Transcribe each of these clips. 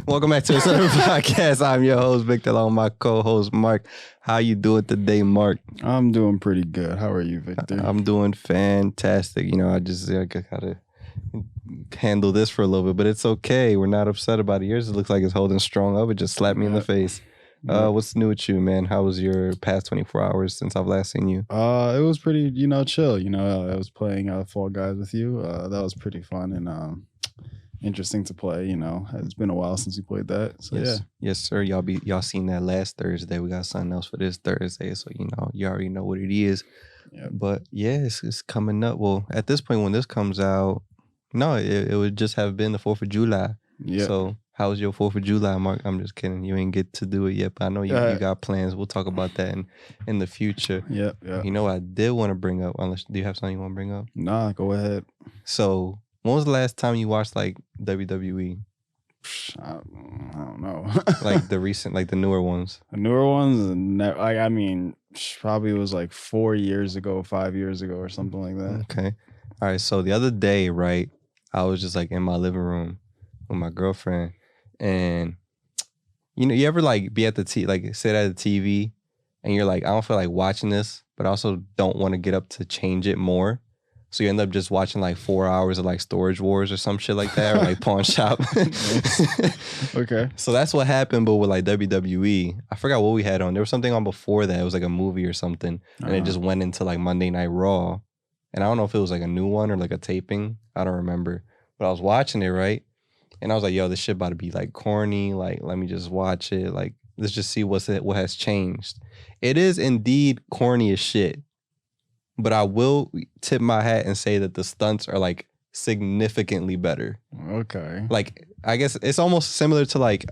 Welcome back to another podcast. I'm your host, Victor, along with my co-host, Mark. How you doing today, Mark? I'm doing pretty good. How are you, Victor? I'm doing fantastic. You know, I gotta handle this for a little bit, but it's okay. We're not upset about it. Yours it looks like it's holding strong up. It just slapped me in the face. What's new with you, man? How was your past 24 hours since I've last seen you? It was pretty, chill. I was playing Fall Guys with you. That was pretty fun and interesting to play. It's been a while since we played that. So yes, sir. Y'all seen that last Thursday. We got something else for this Thursday, so you already know what it is. Yep. But yeah, it's coming up. Well, at this point when this comes out, no, it would just have been the 4th of July. Yeah. So how was your 4th of July, Mark? I'm just kidding. You ain't get to do it yet, but I know you got plans. We'll talk about that in the future. Yeah. You know what I did want to bring up, do you have something you want to bring up? Nah, go ahead. So when was the last time you watched like WWE? I don't know. Like the newer ones. The newer ones? I mean, probably was like 4 years ago, 5 years ago or something like that. Okay. All right. So the other day, right, I was just like in my living room with my girlfriend, and you ever like be at the sit at the TV and you're like, I don't feel like watching this, but I also don't want to get up to change it more. So you end up just watching like 4 hours of like Storage Wars or some shit like that, or like Pawn Shop. Okay. So that's what happened, but with like WWE. I forgot what we had on. There was something on before that. It was like a movie or something. And it just went into like Monday Night Raw. And I don't know if it was like a new one or like a taping. I don't remember. But I was watching it, right? And I was like, yo, this shit about to be like corny. Like, let me just watch it. Like, let's just see what has changed. It is indeed corny as shit. But I will tip my hat and say that the stunts are like significantly better. Okay. Like, I guess it's almost similar to like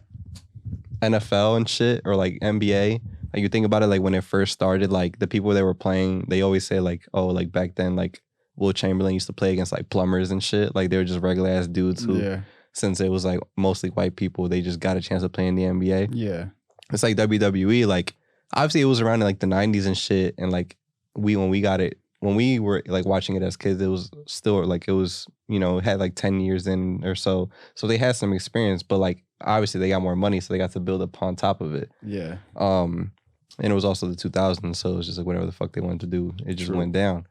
NFL and shit, or like NBA. Like you think about it, like when it first started, like the people that were playing, they always say like, oh, like back then, like Will Chamberlain used to play against like plumbers and shit. Like they were just regular ass dudes who, since it was like mostly white people, they just got a chance to play in the NBA. Yeah. It's like WWE, like obviously it was around in like the 90s and shit. And like when we were like watching it as kids, it was still like, it was, had like 10 years in or so. So they had some experience, but like obviously they got more money, so they got to build up on top of it. Yeah. And it was also the 2000s, so it was just like whatever the fuck they wanted to do, it just went down.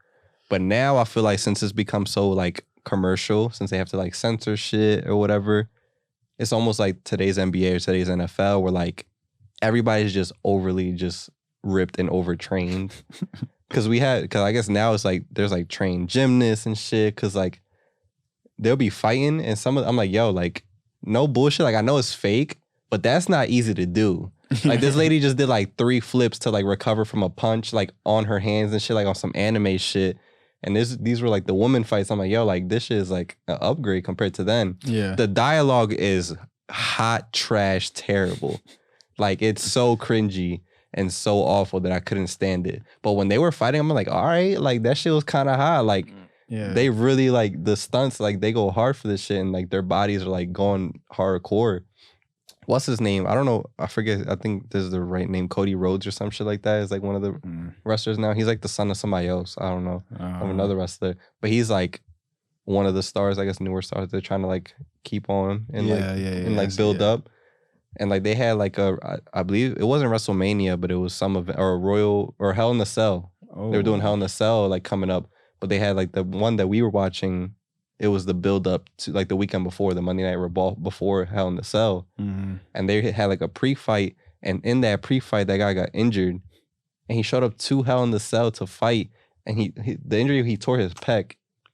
But now I feel like since it's become so like commercial, since they have to like censor shit or whatever, it's almost like today's NBA or today's NFL where like everybody's just overly just ripped and overtrained. Cause I guess now it's like there's like trained gymnasts and shit. Cause like they'll be fighting and I'm like, yo, like no bullshit. Like I know it's fake, but that's not easy to do. Like this lady just did like 3 flips to like recover from a punch, like on her hands and shit, like on some anime shit. And these were like the woman fights. I'm like, yo, like this shit is like an upgrade compared to then. Yeah. The dialogue is hot trash terrible. Like it's so cringy and so awful that I couldn't stand it. But when they were fighting, I'm like, all right, like that shit was kind of hot. Like they really like the stunts, like they go hard for this shit and like their bodies are like going hardcore. What's his name? I don't know. I forget. I think this is the right name. Cody Rhodes or some shit like that is like one of the wrestlers now. He's like the son of somebody else. I don't know. Of another wrestler. But he's like one of the stars, I guess, newer stars they're trying to like keep on and build up. And like they had like I believe it wasn't WrestleMania, but it was some event or a Royal or Hell in a Cell. Oh. They were doing Hell in a Cell like coming up, but they had like the one that we were watching. It was the build up to like the weekend before the Monday Night Raw before Hell in a Cell, and they had like a pre-fight, and in that pre-fight that guy got injured, and he showed up to Hell in the Cell to fight, and the injury he tore his pec.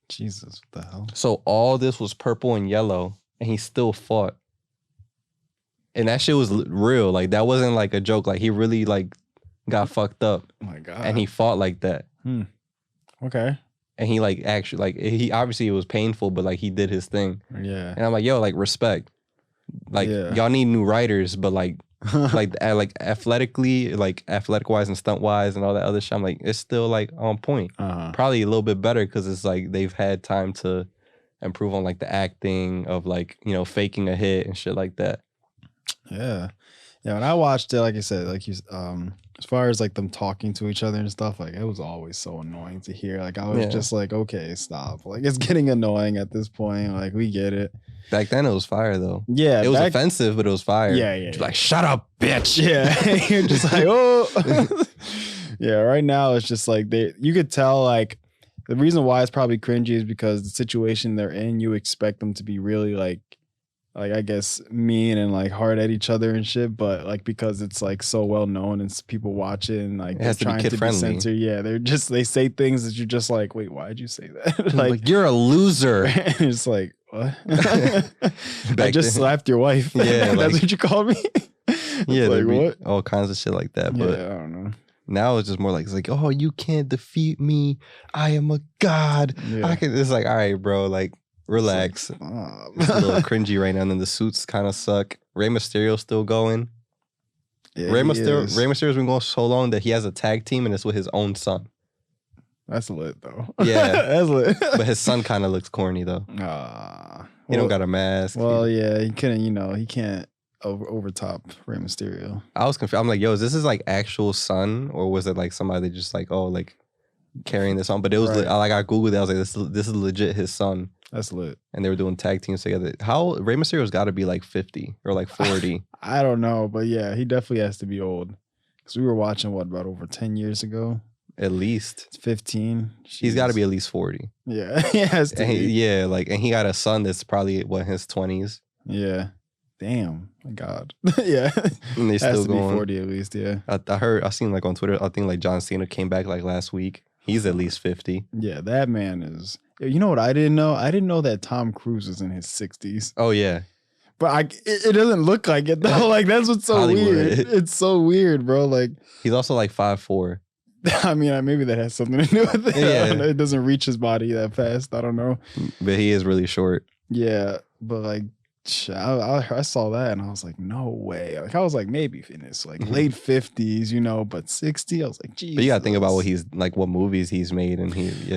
Jesus, what the hell? So all this was purple and yellow, and he still fought. And that shit was real. Like, that wasn't like a joke. Like, he really, like, got fucked up. Oh, my God. And he fought like that. Okay. And he, like, actually, like, he obviously it was painful, but, like, he did his thing. Yeah. And I'm like, yo, like, respect. Like, y'all need new writers, but, like athletically, like, athletic-wise and stunt-wise and all that other shit, I'm like, it's still, like, on point. Probably a little bit better because it's, like, they've had time to improve on, like, the acting of, like, faking a hit and shit like that. Yeah. Yeah, when I watched it, like I said, like as far as like them talking to each other and stuff, like it was always so annoying to hear. Like I was Yeah. just like, okay, stop. Like it's getting annoying at this point. Like we get it. Back then it was fire though. Yeah, It was offensive, but it was fire. Yeah. Just like, shut up, bitch. Yeah, you're just like, oh. Yeah, right now it's just like you could tell like the reason why it's probably cringy is because the situation they're in, you expect them to be really like I guess mean and like hard at each other and shit, but like because it's like so well known and people watch it and like It has they're to be trying to be kid-friendly. censored. Yeah, they say things that you're just like, wait, why'd you say that? Like, you're a loser. And it's like, what? I Back just then. slapped your wife. Yeah, That's like- what you called me. Yeah, Like, there'd be what? all kinds of shit like that. But Yeah, I don't know. now it's just more like, it's like, oh, you can't defeat me. I am a god. Yeah. I can. It's like, all right, bro, like, relax. It's a little cringy right now. And then the suits kind of suck. Rey Mysterio's still going. Yeah, Rey he Mysterio's is. been going so long that he has a tag team and it's with his own son. That's lit though. Yeah. That's lit. But his son kind of looks corny though. He don't got a mask. Well, yeah, he couldn't. He can't overtop Rey Mysterio. I was confused. I'm like, yo, is this his like actual son, or was it like somebody just like, oh, like carrying this on? But it was Right. like I googled it. I was like, this is legit his son, That's lit. and they were doing tag teams together. How Rey Mysterio's got to be like 50 or like 40. I don't know, but yeah, he definitely has to be old. Because we were watching about over 10 years ago? At least It's 15. he's got to be at least 40. Yeah, he has to And be. yeah, like, and he got a son that's probably what, his 20s, Yeah. Damn. My God. Yeah. and they Has still to be going. 40 at least, yeah. I seen like on Twitter. I think like John Cena came back like last week. He's at least 50. Yeah, that man is. You know what I didn't know? I didn't know that Tom Cruise is in his 60s. Oh yeah, But it doesn't look like it though. Like that's what's so Hollywood. weird. It's so weird, bro. Like he's also like 5'4". I mean, maybe that has something to do with it. Yeah. I don't know. It doesn't reach his body that fast. I don't know. But he is really short. Yeah, but like, I saw that and I was like, no way. Like I was like, maybe in his like late 50s, but 60. I was like, geez. But you gotta think about what movies he's made, and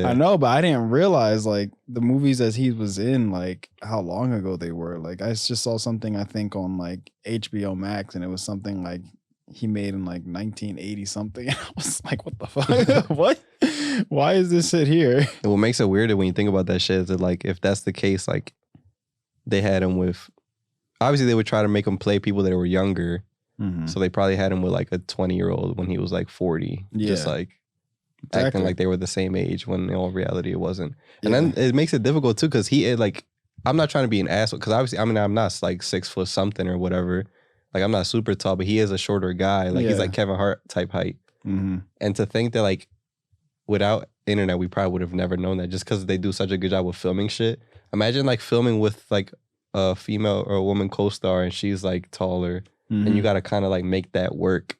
I know, but I didn't realize like the movies that he was in, like how long ago they were. Like I just saw something I think on like HBO Max, and it was something like he made in like 1980 something. And I was like, what the fuck? What? Why is this shit here? And what makes it weirder when you think about that shit is that like if that's the case, like they had him with, obviously they would try to make him play people that were younger, so they probably had him with like a 20-year-old when he was like 40, just Yeah. like Exactly. acting like they were the same age when in all reality it wasn't. And then it makes it difficult too because I'm not trying to be an asshole because obviously I'm not like 6 foot something or whatever. Like I'm not super tall, but he is a shorter guy. Like he's Yeah. like Kevin Hart type height. Mm-hmm. And to think that like without internet, we probably would have never known that just because they do such a good job with filming shit. Imagine like filming with like a female or a woman co-star and she's like taller and you got to kind of like make that work.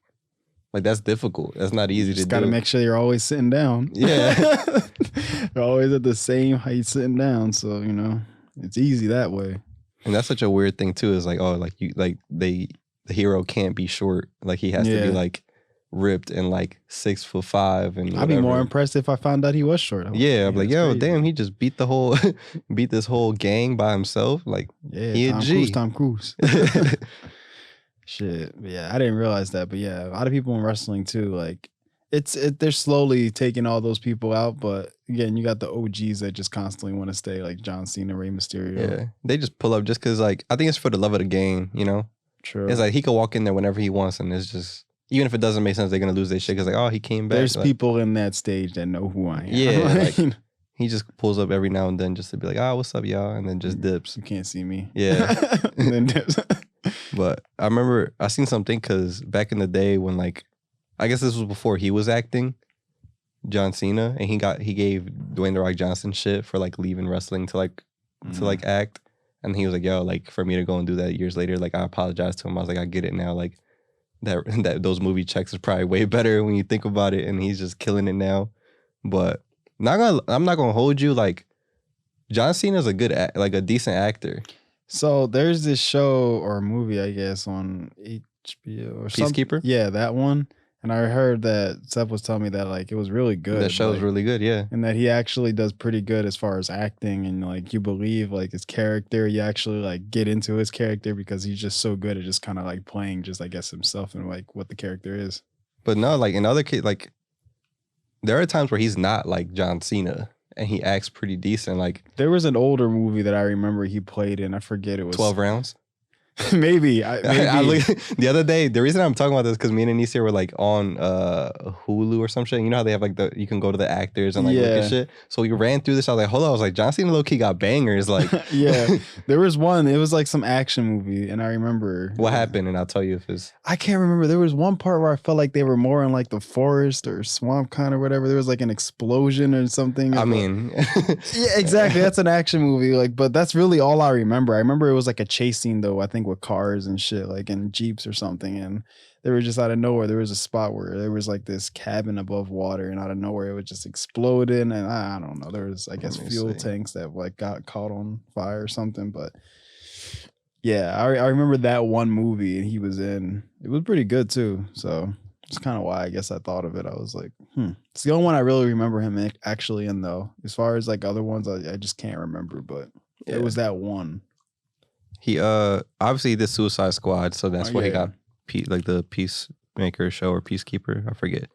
Like that's difficult. That's not easy to do. Just got to make sure you're always sitting down. Yeah. You're always at the same height sitting down. So, it's easy that way. And that's such a weird thing too is like, oh, like the hero can't be short. Like he has to be Yeah. like ripped and like 6'5" and I'd be more whatever. impressed if I found out he was short. Yeah, I'm like, that's yo, crazy. damn, he just beat beat this whole gang by himself. Like, Yeah, he a G. Tom Cruise. Shit. But yeah, I didn't realize that. But yeah, a lot of people in wrestling too, like they're slowly taking all those people out. But again, you got the OGs that just constantly want to stay, like John Cena, Rey Mysterio. yeah, they just pull up just because, like, I think it's for the love of the game, True. It's like he could walk in there whenever he wants, and it's just, even if it doesn't make sense, they're gonna lose their shit because, like, oh, he came back. There's like, people in that stage that know who I am. Yeah, like, he just pulls up every now and then just to be like, what's up, y'all, and then just dips. you can't see me. Yeah. And then dips. But I remember I seen something because back in the day when, like, I guess this was before he was acting, John Cena, and he gave Dwayne The Rock Johnson shit for like leaving wrestling to like act, and he was like, yo, like for me to go and do that years later, like I apologized to him. I was like, I get it now, like that those movie checks is probably way better when you think about it, and he's just killing it now. But I'm not gonna hold you, like John Cena's a a decent actor. So there's this show or movie, I guess, on HBO or something. Peacekeeper? Yeah, that one. And I heard that Seth was telling me that like it was really good. The show's like, really good, yeah. and that he actually does pretty good as far as acting, and like you believe like his character, you actually like get into his character because he's just so good at just kind of like playing just I guess himself and like what the character is. But no, like in other like there are times where he's not like John Cena and he acts pretty decent. Like There was an older movie that I remember he played in. I forget, it was 12 Rounds. maybe. Maybe. The other day, the reason I'm talking about this is because me and Anisia were like on Hulu or some shit. You know how they have like you can go to the actors and like look at shit. So we ran through this. I was like, hold on. I was like, John Cena low key got bangers. Like, Yeah, there was one. It was like some action movie, and I remember what happened, and I'll tell you if it's. I can't remember. There was one part where I felt like they were more in like the forest or swamp kind of whatever. There was like an explosion or something. I mean, yeah, exactly. That's an action movie. Like, but that's really all I remember. I remember it was like a chase scene though. I think with cars and shit, like in Jeeps or something. And they were just out of nowhere. There was a spot where there was like this cabin above water, and out of nowhere it was just exploding. And I don't know. There was, I guess, fuel tanks that like got caught on fire or something. But yeah, I remember that one movie, and he was in. It was pretty good too. So it's kind of why I guess I thought of it. I was like, It's the only one I really remember him actually in though. As far as like other ones, I just can't remember. But it was that one. He obviously did Suicide Squad, so that's why he got like the Peacemaker show or Peacekeeper, I forget.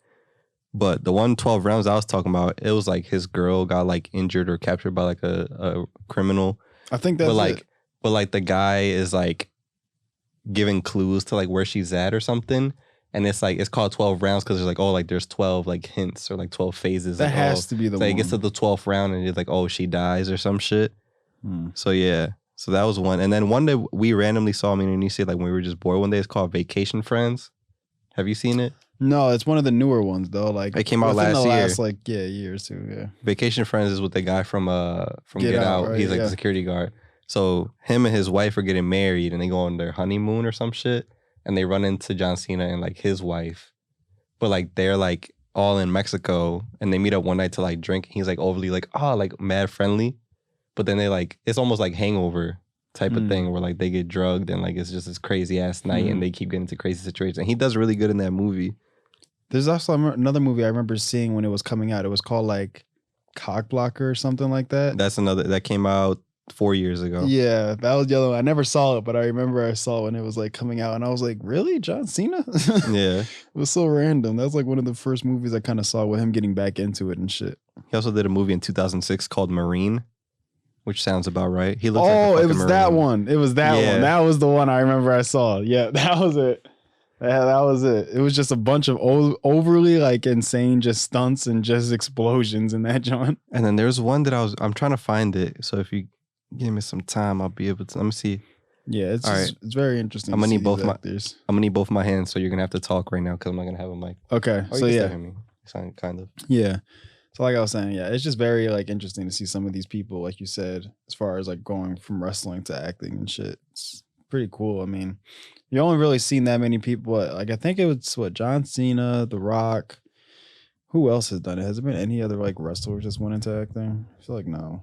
But the 112 rounds I was talking about, it was like his girl got like injured or captured by like a criminal. I think that's but like the guy is like giving clues to like where she's at or something. And it's like, it's called 12 rounds because there's like, oh, like there's 12 like hints or like 12 phases. That like, has to be the one. one. It gets to the 12th round and it's like, oh, she dies or some shit. So yeah. So that was one. And then one that we randomly saw, I mean, and you see like when we were just bored one day, it's called Vacation Friends. Have you seen it? No, it's one of the newer ones though. Like it came out last year. Year or two, yeah. Vacation Friends is with the guy from Get Out. Right? He's like the security guard. So him and his wife are getting married and they go on their honeymoon or some shit. And they run into John Cena and like his wife. But like they're like all in Mexico and they meet up one night to like drink. He's like overly like, like mad friendly. But then they like, it's almost like Hangover type of thing where like they get drugged and like it's just this crazy ass night and they keep getting into crazy situations. And he does really good in that movie. There's also another movie I remember seeing when it was coming out. It was called like Cock Blocker or something like that. That's another, that came out 4 years ago. Yeah, that was the other one. I never saw it, but I remember I saw it when it was like coming out and I was like, really? John Cena? Yeah. It was so random. That was like one of the first movies I kind of saw with him getting back into it and shit. He also did a movie in 2006 called Marine, which sounds about right. He looks it was Marine. That one. It was that one. That was the one I remember I saw. Yeah, that was it. That was it. It was just a bunch of overly like insane just stunts and just explosions in that joint. And then there's one that I'm trying to find it. So if you give me some time, I'll be able to. Let me see. Yeah, it's very interesting. I'm gonna need both my hands, so you're gonna have to talk right now because I'm not gonna have a mic. Okay, so yeah, hear me. Kind of. Yeah. So like I was saying, yeah, it's just very like interesting to see some of these people, like you said, as far as like going from wrestling to acting and shit. It's pretty cool. I mean, you only really seen that many people. Like I think it was John Cena, The Rock. Who else has done it? Has there been any other like wrestlers just went into acting? I feel like no.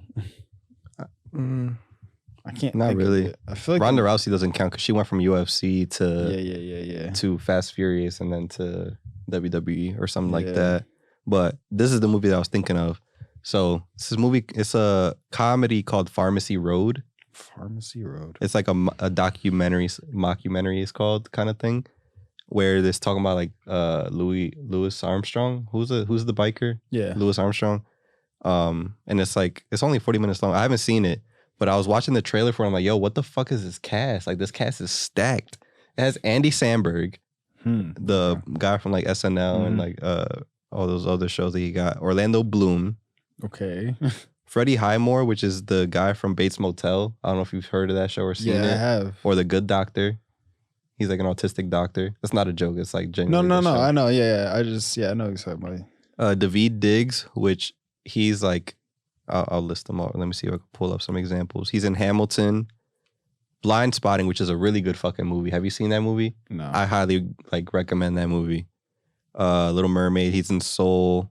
I can't. Not really. I feel like Ronda Rousey doesn't count because she went from UFC to to Fast Furious and then to WWE or something like that. But this is the movie that I was thinking of. So this movie, it's a comedy called Pharmacy Road. Pharmacy Road. It's like a mockumentary is called kind of thing, where they're talking about like Louis Armstrong. Who's the biker? Yeah, Louis Armstrong. And it's like it's only 40 minutes long. I haven't seen it, but I was watching the trailer for it. I'm like, yo, what the fuck is this cast? Like this cast is stacked. It has Andy Samberg, the guy from like SNL and like all those other shows that he got. Orlando Bloom. Okay. Freddie Highmore, which is the guy from Bates Motel. I don't know if you've heard of that show or seen it. Yeah, I have. Or The Good Doctor. He's like an autistic doctor. That's not a joke. It's like genuinely. No. I know. Yeah. I know exactly. Daveed Diggs, which he's like, I'll list them all. Let me see if I can pull up some examples. He's in Hamilton. Blind Spotting, which is a really good fucking movie. Have you seen that movie? No. I highly recommend that movie. Little Mermaid. He's in Soul.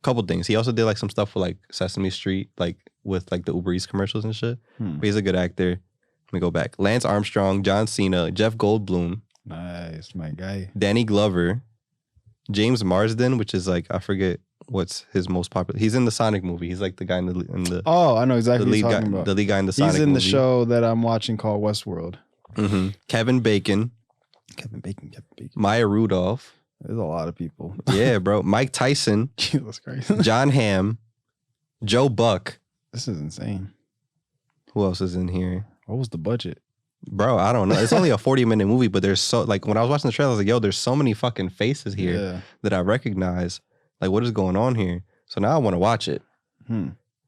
Couple things. He also did like some stuff with like Sesame Street, like with like the Uber Eats commercials and shit. But he's a good actor. Let me go back. Lance Armstrong, John Cena, Jeff Goldblum. Nice, my guy. Danny Glover. James Marsden, which is like I forget what's his most popular. He's in the Sonic movie. He's like the guy in the Oh, I know exactly the what lead you're guy, talking about. the lead guy in the Sonic He's in movie. the show that I'm watching called Westworld. Mm-hmm. Kevin Bacon. Kevin Bacon. Maya Rudolph. There's a lot of people. Yeah, bro. Mike Tyson. Jesus Christ. John Hamm. Joe Buck. This is insane. Who else is in here? What was the budget? Bro, I don't know. It's only a 40-minute movie, but there's so like when I was watching the trailer, I was like, yo, there's so many fucking faces here that I recognize. Like, what is going on here? So now I want to watch it.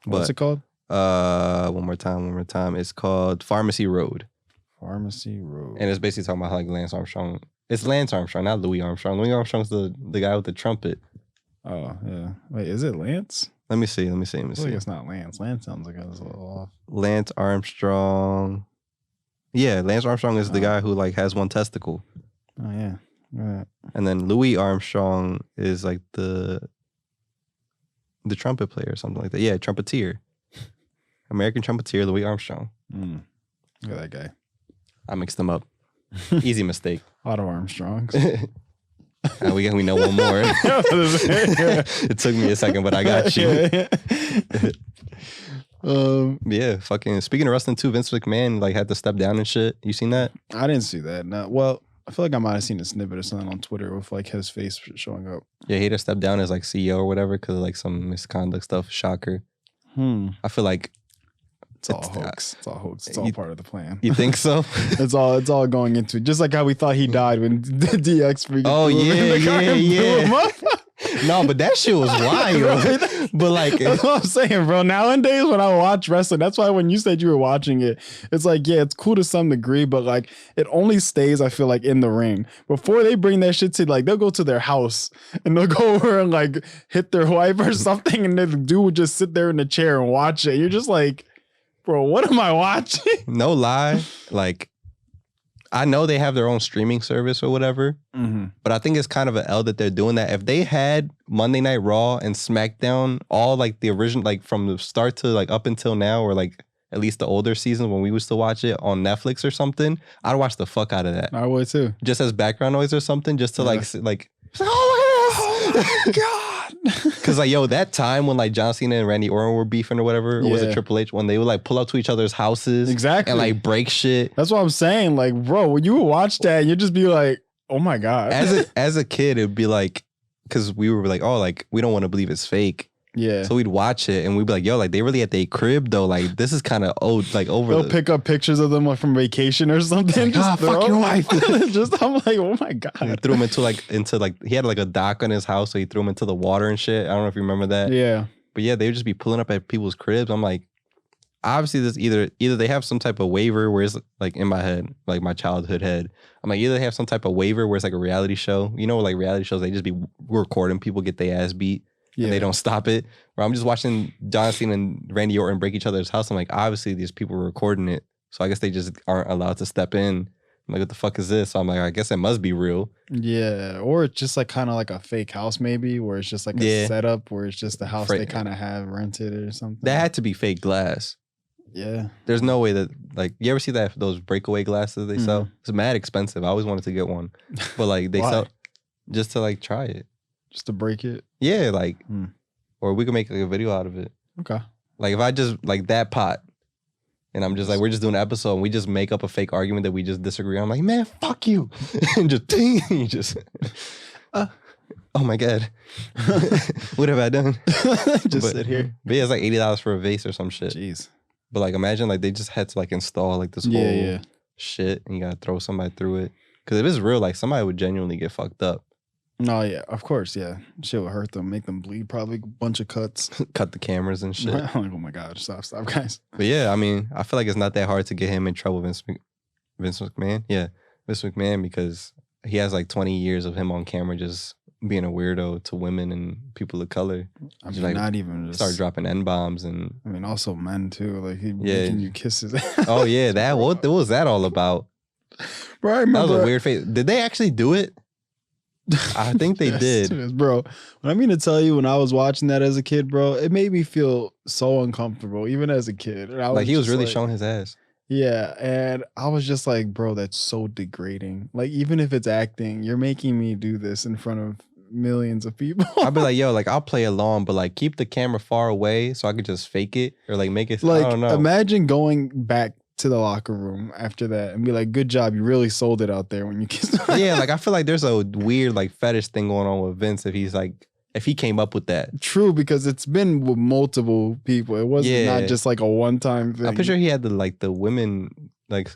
What's it called? One more time. It's called Pharmacy Road. Pharmacy Road. And it's basically talking about how like Lance Armstrong. It's Lance Armstrong, not Louis Armstrong. Louis Armstrong's the guy with the trumpet. Oh, yeah. Wait, is it Lance? Let me see. I feel like it's not Lance. Lance sounds like it's a little off. Lance Armstrong. Yeah, Lance Armstrong is the guy who like has one testicle. Oh, yeah. Right. And then Louis Armstrong is like the trumpet player or something like that. Yeah, trumpeter. American trumpeter Louis Armstrong. Look at that guy. I mixed them up. Easy mistake. Otto Armstrongs. We know one more. It took me a second, but I got you. Yeah, fucking. Speaking of wrestling too, Vince McMahon like had to step down and shit. You seen that? I didn't see that. No, well, I feel like I might have seen a snippet or something on Twitter with like his face showing up. Yeah, he had to step down as like CEO or whatever because of like some misconduct stuff. Shocker. I feel like it's all hoax. It's all hoax. It's all part of the plan. You think so? It's all going into it. Just like how we thought he died when DX freaking yeah. No, but that shit was wild. But like, that's what I'm saying, bro. Nowadays, when I watch wrestling, that's why when you said you were watching it, it's like, yeah, it's cool to some degree, but like, it only stays, I feel like, in the ring. Before they bring that shit to, like, they'll go to their house and they'll go over and like hit their wife or something, and then the dude would just sit there in the chair and watch it. You're just like, bro, what am I watching? No lie, like, I know they have their own streaming service or whatever, but I think it's kind of an L that they're doing that. If they had Monday Night Raw and SmackDown, all like the original, like from the start to like up until now, or like at least the older seasons when we used to watch it on Netflix or something, I'd watch the fuck out of that. I would too. Just as background noise or something, just to like, oh my God. Because like, yo, that time when like John Cena and Randy Orton were beefing or whatever, or was it Triple H, when they would like pull up to each other's houses and like break shit. That's what I'm saying. Like, bro, when you would watch that, you'd just be like, oh my God. As a kid, it'd be like, because we were like, oh, like, we don't want to believe it's fake. Yeah. So we'd watch it and we'd be like, yo, like they really at their crib though. Like this is kind of old, like over. They'll pick up pictures of them like from vacation or something. Like, fuck your wife. Just I'm like, oh my God. He threw him into like he had like a dock on his house, so he threw him into the water and shit. I don't know if you remember that. Yeah. But yeah, they would just be pulling up at people's cribs. I'm like, obviously this either they have some type of waiver where it's like in my head, like my childhood head. I'm like, either they have some type of waiver where it's like a reality show. You know, like reality shows, they just be recording people get their ass beat. Yeah. And they don't stop it. Where I'm just watching John Cena and Randy Orton break each other's house. I'm like, obviously these people are recording it. So I guess they just aren't allowed to step in. I'm like, what the fuck is this? So I'm like, I guess it must be real. Yeah. Or it's just like kind of like a fake house maybe, where it's just like a setup where it's just the house they kind of have rented or something. That had to be fake glass. Yeah. There's no way that, like, you ever see those breakaway glasses they sell? It's mad expensive. I always wanted to get one. But like they sell just to like try it. Just to break it? Yeah, like, or we could make like a video out of it. Okay. Like if I just, like that pot, and I'm just like, we're just doing an episode and we just make up a fake argument that we just disagree on. I'm like, man, fuck you. And just, you just, oh my God. What have I done? Just sit here. But yeah, it's like $80 for a vase or some shit. Jeez. But like, imagine like they just had to like install like this whole shit and you gotta throw somebody through it. Because if it's real, like somebody would genuinely get fucked up. No, yeah, of course, yeah. Shit would hurt them, make them bleed, probably a bunch of cuts. Cut the cameras and shit. I'm like, oh my God, stop, guys. But yeah, I mean, I feel like it's not that hard to get him in trouble, Vince McMahon. Yeah, Vince McMahon, because he has like 20 years of him on camera just being a weirdo to women and people of color. I mean, like, not even just... Start dropping N-bombs and... I mean, also men too. Like, he making you kiss his ass. Oh yeah, what was that all about? Bro, I remember... That was a weird face. Did they actually do it? I think they did. Bro, what I mean to tell you, when I was watching that as a kid, bro, it made me feel so uncomfortable, even as a kid. And I was like, he was really showing his ass. Yeah, and I was just like, bro, that's so degrading. Like, even if it's acting, you're making me do this in front of millions of people. I'd be like, yo, like I'll play along, but like keep the camera far away so I could just fake it or like make it. Like, I don't know. imagine going back to the locker room after that and be like, good job, you really sold it out there when you kissed. Yeah, like I feel like there's a weird like fetish thing going on with Vince if he came up with that. True, because it's been with multiple people. It wasn't not just like a one-time thing. I'm pretty sure he had the women like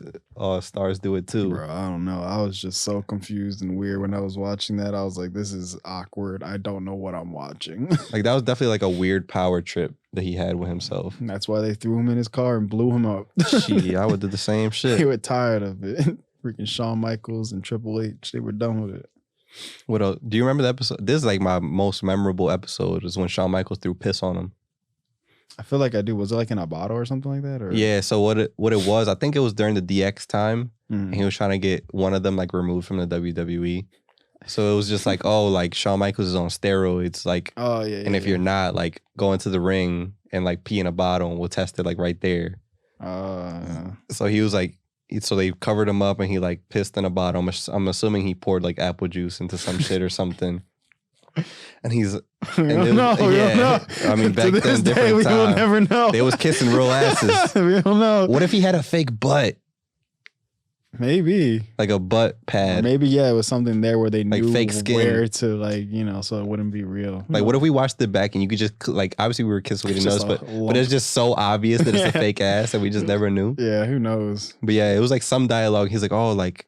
stars do it too. Bro, I don't know. I was just so confused and weird when I was watching that. I was like, this is awkward. I don't know what I'm watching. Like that was definitely like a weird power trip that he had with himself. And that's why they threw him in his car and blew him up. Gee, I would do the same shit. They were tired of it. Freaking Shawn Michaels and Triple H. They were done with it. What else? Do you remember the episode? This is like my most memorable episode is when Shawn Michaels threw piss on him. I feel like I do. Was it like in a bottle or something like that? Or? Yeah, so what it was, I think it was during the DX time, and he was trying to get one of them like removed from the WWE. So it was just like, oh, like Shawn Michaels is on steroids, like, oh yeah. And if you're not, like, go into the ring and like pee in a bottle, and we'll test it like right there. So he was like, so they covered him up, and he like pissed in a bottle. I'm assuming he poured like apple juice into some shit or something. And he's, and no, I mean, back to then, this day, different we time. will never know. They was kissing real asses. We don't know. What if he had a fake butt? Maybe. Like a butt pad. Or maybe, yeah, it was something there where they like knew fake skin. where to, like, you know, so it wouldn't be real. Like, what if we watched it back and you could just, like, obviously we were kids, so we didn't notice, but it's just so obvious that it's a fake ass and we just never knew. Yeah, who knows? But yeah, it was like some dialogue. He's like, oh, like,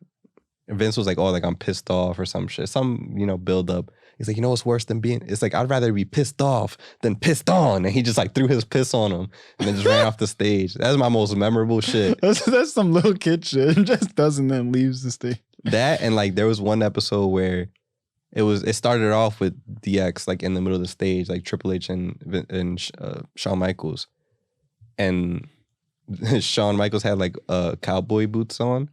Vince was like, oh, like I'm pissed off or some shit. Some, you know, build up. He's like, you know what's worse than being, it's like, I'd rather be pissed off than pissed on. And he just like threw his piss on him and then just ran off the stage. That's my most memorable shit. That's some little kid shit. Just does and then leaves the stage. That and like there was one episode where it started off with DX like in the middle of the stage, like Triple H and Shawn Michaels. And Shawn Michaels had like cowboy boots on.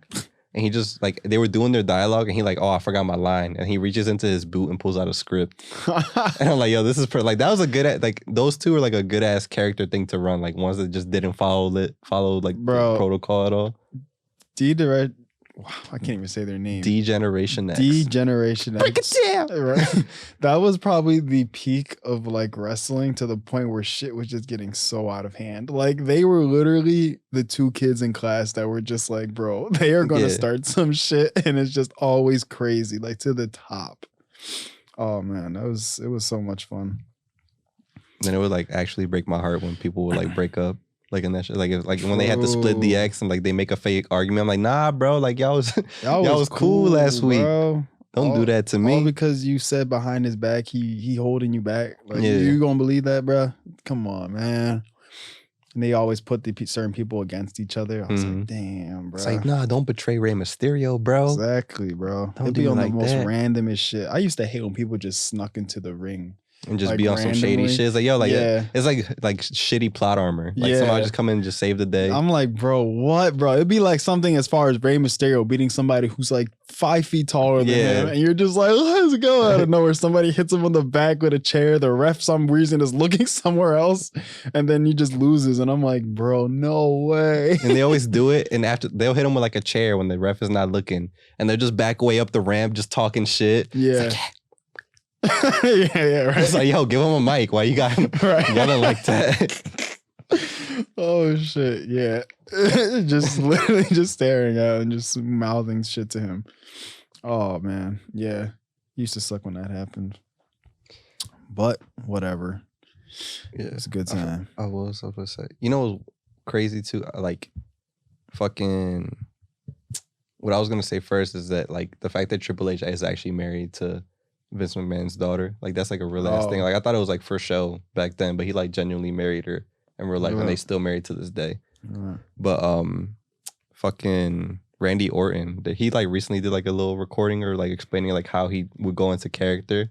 And he just like they were doing their dialogue and he like, oh, I forgot my line. And he reaches into his boot and pulls out a script. And I'm like, yo, this is like that was a good like those two are like a good ass character thing to run. Like ones that just didn't follow like the protocol at all. Wow, I can't even say their name. D-Generation X. D-Generation X. Break it down. Right? That was probably the peak of like wrestling to the point where shit was just getting so out of hand. Like they were literally the two kids in class that were just like, bro, they are going to start some shit and it's just always crazy, like to the top. Oh man, it was so much fun. Then it would like actually break my heart when people would like break up. Like in that shit, like when they had to split DX and like they make a fake argument, I'm like, nah, bro, like y'all was cool last week. Bro. Don't do that to me. All because you said behind his back he holding you back. Like you gonna believe that, bro? Come on, man. And they always put certain people against each other. I was like, damn, bro. It's like, nah, don't betray Rey Mysterio, bro. Exactly, bro. Don't It'd do be on like the most that. randomest shit. I used to hate when people just snuck into the ring. And just like be on some shady shit. It's like, yo, like it's like shitty plot armor. Like somebody just come in and just save the day. I'm like, bro, what, bro? It'd be like something as far as Rey Mysterio beating somebody who's like 5 feet taller than him. And you're just like, let's go. Out of nowhere, somebody hits him on the back with a chair. The ref, some reason, is looking somewhere else. And then he just loses. And I'm like, bro, no way. And they always do it. And after they'll hit him with like a chair when the ref is not looking. And they're just back way up the ramp, just talking shit. Yeah. Yeah, right. It's like, yo, give him a mic. Why you got him yelling like that? Oh shit, yeah. Just literally just staring at him and just mouthing shit to him. Oh man, yeah. Used to suck when that happened. But whatever. Yeah, it's a good time. I was gonna say. You know what's crazy too? Like fucking what I was gonna say first is that like the fact that Triple H is actually married to Vince McMahon's daughter, like that's like a real ass thing. Like I thought it was like for show back then, but he like genuinely married her in real life, and they still married to this day. But fucking Randy Orton, he like recently did like a little recording or like explaining like how he would go into character.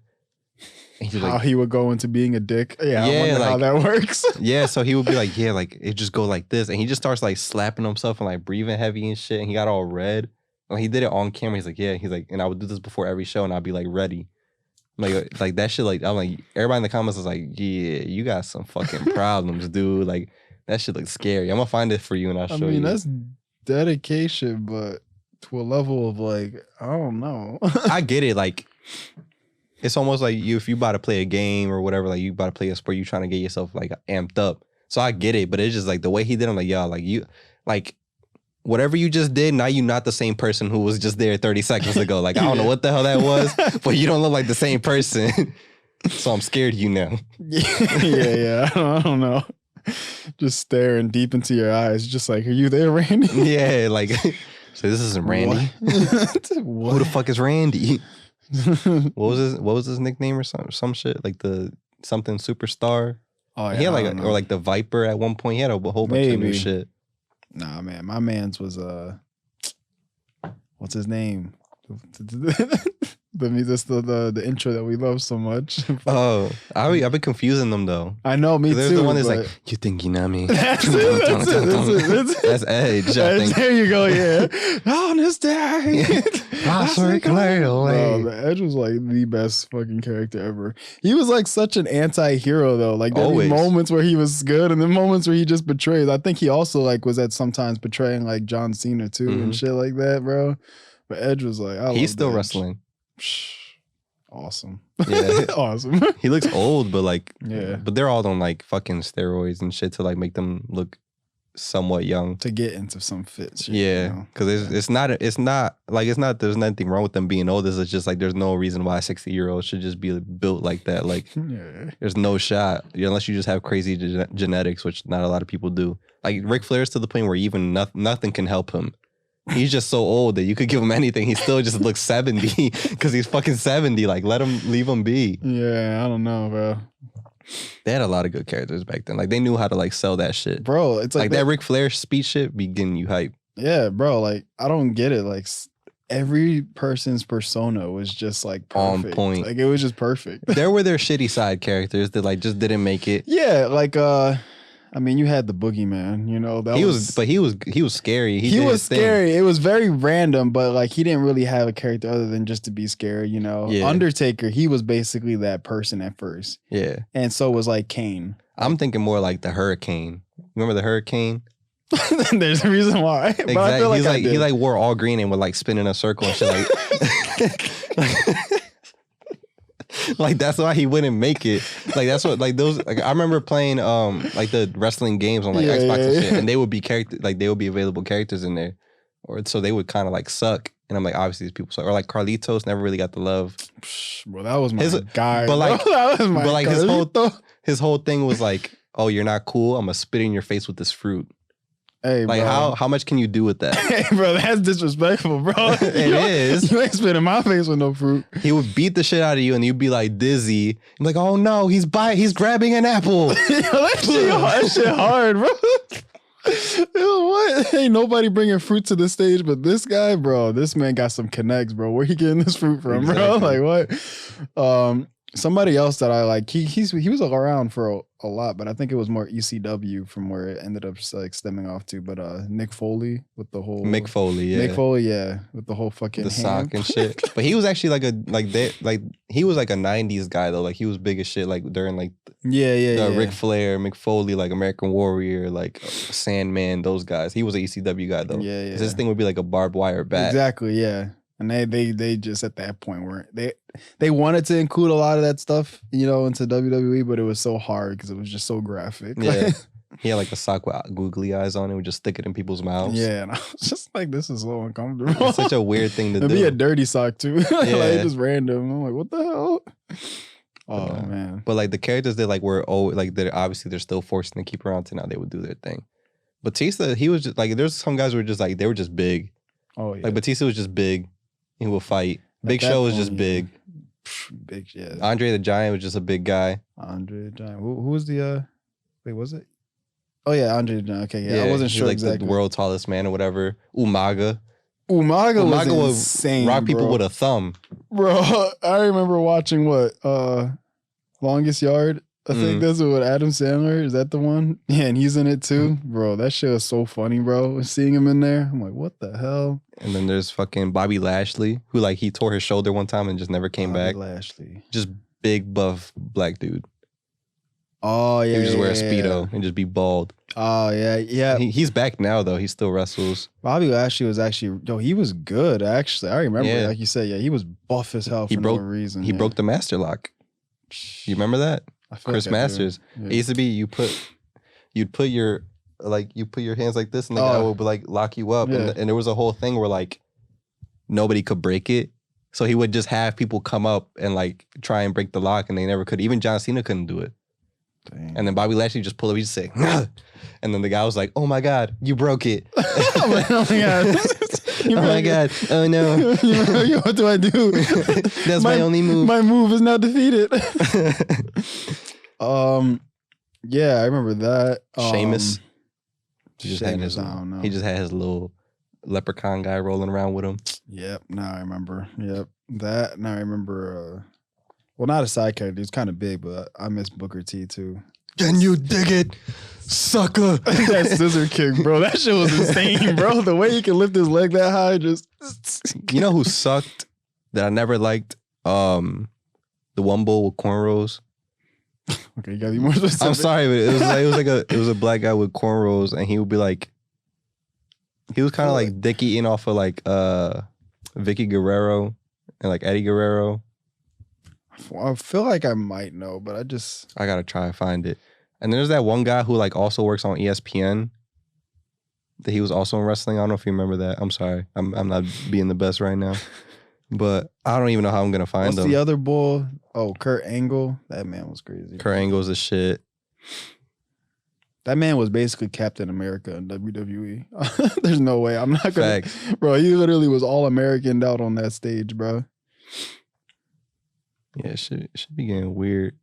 How he would go into being a dick. Yeah, I wonder like, how that works. Yeah, so he would be like, yeah, like it just go like this, and he just starts like slapping himself and like breathing heavy and shit, and he got all red. Well, he did it on camera. He's like, yeah, he's like, and I would do this before every show, and I'd be like ready. Like that shit, like I'm like everybody in the comments is like, yeah, you got some fucking problems, dude. Like that shit looks scary. I'm gonna find it for you and I'll show you. I mean, that's dedication, but to a level of like, I don't know. I get it. Like it's almost like if you about to play a game or whatever, like you about to play a sport, you trying to get yourself like amped up. So I get it, but it's just like the way he did. I'm like, yo, like you, like whatever you just did, now you're not the same person who was just there 30 seconds ago. Like I don't know what the hell that was, but you don't look like the same person. So I'm scared of you now. yeah. I don't know. Just staring deep into your eyes, just like, are you there, Randy? Yeah, like, so this isn't Randy. What? Who the fuck is Randy? What was his nickname or some shit? Like the something superstar? Oh, yeah, he had like or like the Viper at one point. He had a whole bunch of new shit. Nah, man, my man's was what's his name? The intro that we love so much. Oh, I've been confusing them though. I know, me There's too. the one that's like, you think you know me? That's Edge. I think. There you go. Yeah. On this day, clearly. The Edge was like the best fucking character ever. He was like such an anti-hero though. Like there'd be moments where he was good, and then moments where he just betrays. I think he also like was at sometimes betraying like John Cena too and shit like that, bro. But Edge was like, he's still wrestling. Awesome. Yeah. Awesome. He looks old, but like, yeah. But they're all on like fucking steroids and shit to like make them look somewhat young. To get into some fit shit. Yeah. Because it's not, there's nothing wrong with them being old. It's just like, there's no reason why a 60-year-old should just be built like that. Like, there's no shot unless you just have crazy genetics, which not a lot of people do. Like Ric Flair's to the point where even nothing can help him. He's just so old that you could give him anything. He still just looks 70 because he's fucking 70. Like, leave him be. Yeah, I don't know, bro. They had a lot of good characters back then. Like, they knew how to like sell that shit. Bro, it's like that Ric Flair speech shit be getting you hype. Yeah, bro. Like, I don't get it. Like, every person's persona was just like perfect. On point. Like, it was just perfect. There were their shitty side characters that like just didn't make it. Yeah, like I mean, you had the boogeyman, you know. He was scary. He was scary. It was very random, but like he didn't really have a character other than just to be scary, you know. Yeah. Undertaker, he was basically that person at first. Yeah. And so was like Kane. I'm thinking more like the Hurricane. Remember the Hurricane? There's a reason why. Exactly. But I feel like he like wore all green and would like spin in a circle and shit like. Like that's why he wouldn't make it. Like that's what like those like I remember playing like the wrestling games on like Xbox and shit, and they would be available characters in there, or so they would kind of like suck. And I'm like, obviously these people suck. Or like Carlitos never really got the love. Well, that was my guy. But like, that was my but like his whole thing was like, oh, you're not cool. I'm gonna spit in your face with this fruit. Hey, like bro. how much can you do with that? Hey, bro, that's disrespectful, bro. It is. You ain't spitting my face with no fruit. He would beat the shit out of you, and you'd be like dizzy. I'm like, oh no, he's grabbing an apple. that shit hard, bro. What? Ain't nobody bringing fruit to the stage, but this guy, bro. This man got some connects, bro. Where he getting this fruit from, bro? Like what? Somebody else that I like, he was around for a lot, but I think it was more ECW from where it ended up like stemming off to. But Nick Foley with the whole Mick Foley, with the whole fucking the sock and shit. But he was actually he was like a '90s guy though. Like he was big as shit. Like during like Ric Flair, Mick Foley, like American Warrior, like Sandman, those guys. He was an ECW guy though. Yeah. This thing would be like a barbed wire bat. Exactly. Yeah. And they just at that point were they wanted to include a lot of that stuff, you know, into WWE, but it was so hard because it was just so graphic. Yeah. He had like a sock with googly eyes on it. Would just stick it in people's mouths. Yeah, and I was just like, this is so uncomfortable. It's such a weird thing to do. It'd be a dirty sock too. Like just random. I'm like, what the hell? Oh man. But like the characters that like were like they're still forced to keep around to now they would do their thing. Batista, he was just like there's some guys who were just like they were just big. Oh yeah. Like Batista was just big. He will fight. Big Show was just big. Big, yeah. Andre the Giant was just a big guy. Andre the Giant. Who was the wait, was it? Oh yeah, Andre the Giant. Okay, yeah. I wasn't sure like exactly. The world's tallest man or whatever. Umaga was insane, rock people with a thumb. Bro, I remember watching Longest Yard. I think that's what Adam Sandler, is that the one? Yeah, and he's in it too. Bro, that shit was so funny, bro. Seeing him in there, I'm like, what the hell? And then there's fucking Bobby Lashley, who like he tore his shoulder one time and just never came back. Lashley. Just big buff black dude. Oh yeah, He would just yeah, wear a yeah, speedo yeah. and just be bald. Oh yeah. He's back now though. He still wrestles. Bobby Lashley was actually he was good actually. I remember, Yeah. like you said, yeah, he was buff as hell for no reason. He broke the master lock. You remember that? I feel Chris like I do. Masters. Yeah. It used to be you'd put your hands like this, and the guy would like lock you up, Yeah. and there was a whole thing where like nobody could break it, so he would just have people come up and like try and break the lock, and they never could. Even John Cena couldn't do it. Dang. And then Bobby Lashley just pull up, he'd just say, and then the guy was like, "Oh my God, you broke it!" Oh my God. Oh my God, oh no, what do I do? That's my only move. My move is now defeated. Yeah, I remember that. Sheamus. Sheamus, I don't know. He just had his little leprechaun guy rolling around with him. Yep, now I remember. Yep, that. Now I remember. Well, not a side character. He's kind of big, but I miss Booker T too. Can you dig it, sucker? That scissor kick, bro. That shit was insane, bro. The way he can lift his leg that high, just. You know who sucked that I never liked? The one bull with cornrows. Okay, you gotta be more specific. I'm sorry, but it was a black guy with cornrows, and he would be like, he was kind of like Dickie in off of like Vicky Guerrero and like Eddie Guerrero. I feel like I might know, but I gotta try and find it. And there's that one guy who like also works on ESPN. That he was also in wrestling. I don't know if you remember that. I'm sorry, I'm not being the best right now, but I don't even know how I'm gonna find What's them. the other bull? Oh, Kurt Angle. That man was crazy. Kurt Angle's the shit. That man was basically Captain America in WWE. There's no way. I'm not gonna. Facts. Bro, he literally was all Americaned out on that stage, bro. Yeah, it should be getting weird.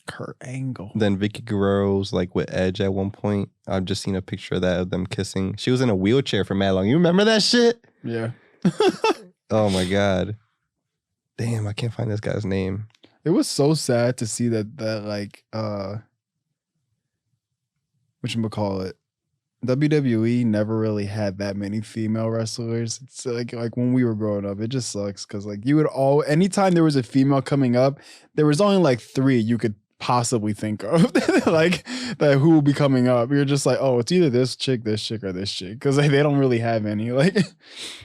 Kurt Angle. Then Vicky Guerrero's like with Edge at one point. I've just seen a picture of that of them kissing. She was in a wheelchair for mad long. You remember that shit? Yeah. Oh my God. Damn, I can't find this guy's name. It was so sad to see that like whatchamacallit, WWE never really had that many female wrestlers. It's like when we were growing up, it just sucks because like you would anytime there was a female coming up, there was only like 3 you could possibly think of like that who will be coming up. You're just like, oh, it's either this chick, or this chick, because like, they don't really have any. Like,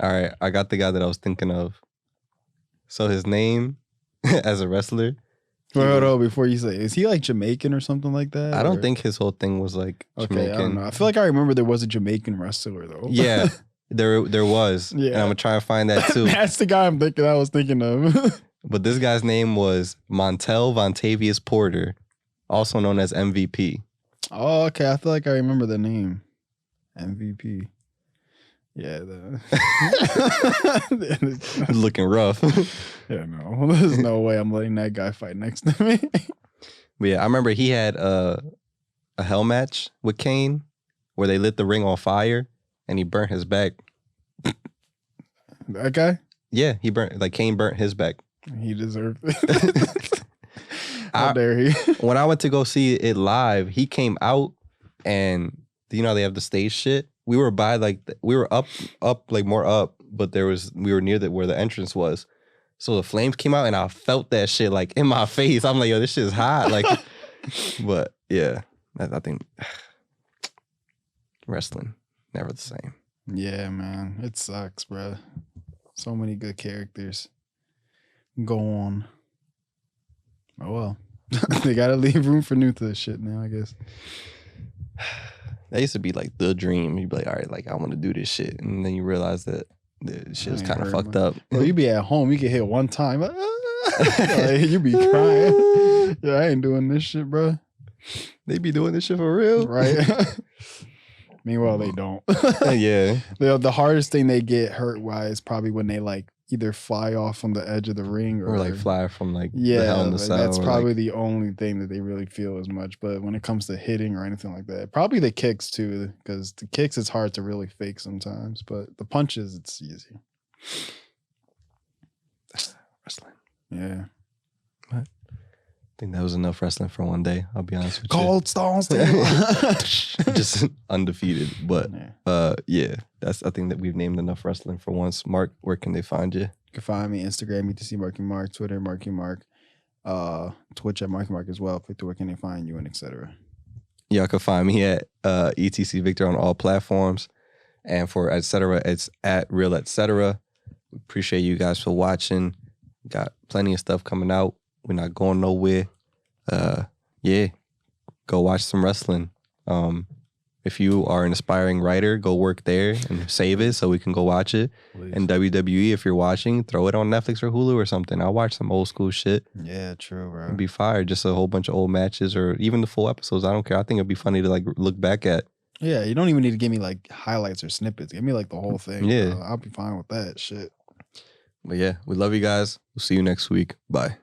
all right, I got the guy that I was thinking of. So his name as a wrestler. Hold on, before you say, is he like Jamaican or something like that? I don't think his whole thing was like Jamaican. I don't know. I feel like I remember there was a Jamaican wrestler though. Yeah, there was. Yeah, and I'm gonna try and find that too. That's the guy I was thinking of. But this guy's name was Montel Vontavious Porter, also known as MVP. Oh, okay. I feel like I remember the name. MVP. Yeah. Looking rough. Yeah, no. There's no way I'm letting that guy fight next to me. But yeah, I remember he had a hell match with Kane where they lit the ring on fire and he burnt his back. That guy? Yeah, Kane burnt his back. He deserved it. How dare he? When I went to go see it live, he came out and you know they have the stage shit. We were by we were up like more up, but we were near where the entrance was. So the flames came out and I felt that shit like in my face. I'm like, yo, this shit is hot. Like, but yeah, I think wrestling never the same. Yeah, man, it sucks, bro. So many good characters. Go on. Oh well, they gotta leave room for new to this shit now, I guess. That used to be like the dream. You'd be like, all right, like I want to do this shit, and then you realize that the shit is kind of fucked up. Well, you be at home, you get hit one time, like, you be crying. Yeah, I ain't doing this shit, bro. They be doing this shit for real, right? Meanwhile, they don't. Yeah. The hardest thing they get hurt wise probably when they like either fly off on the edge of the ring or like fly from like the hell in the cell. That's probably the only thing that they really feel as much. But when it comes to hitting or anything like that, probably the kicks too, because the kicks it's hard to really fake sometimes. But the punches, it's easy. Wrestling. Yeah. What? I think that was enough wrestling for one day. I'll be honest with Cold Stones. Just undefeated. But yeah, I think that we've named enough wrestling for once. Mark, where can they find you? You can find me Instagram, ETC Marky Mark, Twitter, Marky Mark. Twitch at Mark as well. Victor, where can they find you and etc. Y'all can find me at ETC Victor on all platforms. And for etc., it's at Real Etc. Appreciate you guys for watching. Got plenty of stuff coming out. We're not going nowhere. Yeah, go watch some wrestling. If you are an aspiring writer, go work there and save it so we can go watch it. Please. And WWE, if you're watching, throw it on Netflix or Hulu or something. I'll watch some old school shit. Yeah, true, bro. It'd be fire. Just a whole bunch of old matches or even the full episodes. I don't care. I think it'd be funny to like look back at. Yeah, you don't even need to give me like highlights or snippets. Give me like the whole thing. Yeah. Bro. I'll be fine with that shit. But yeah, we love you guys. We'll see you next week. Bye.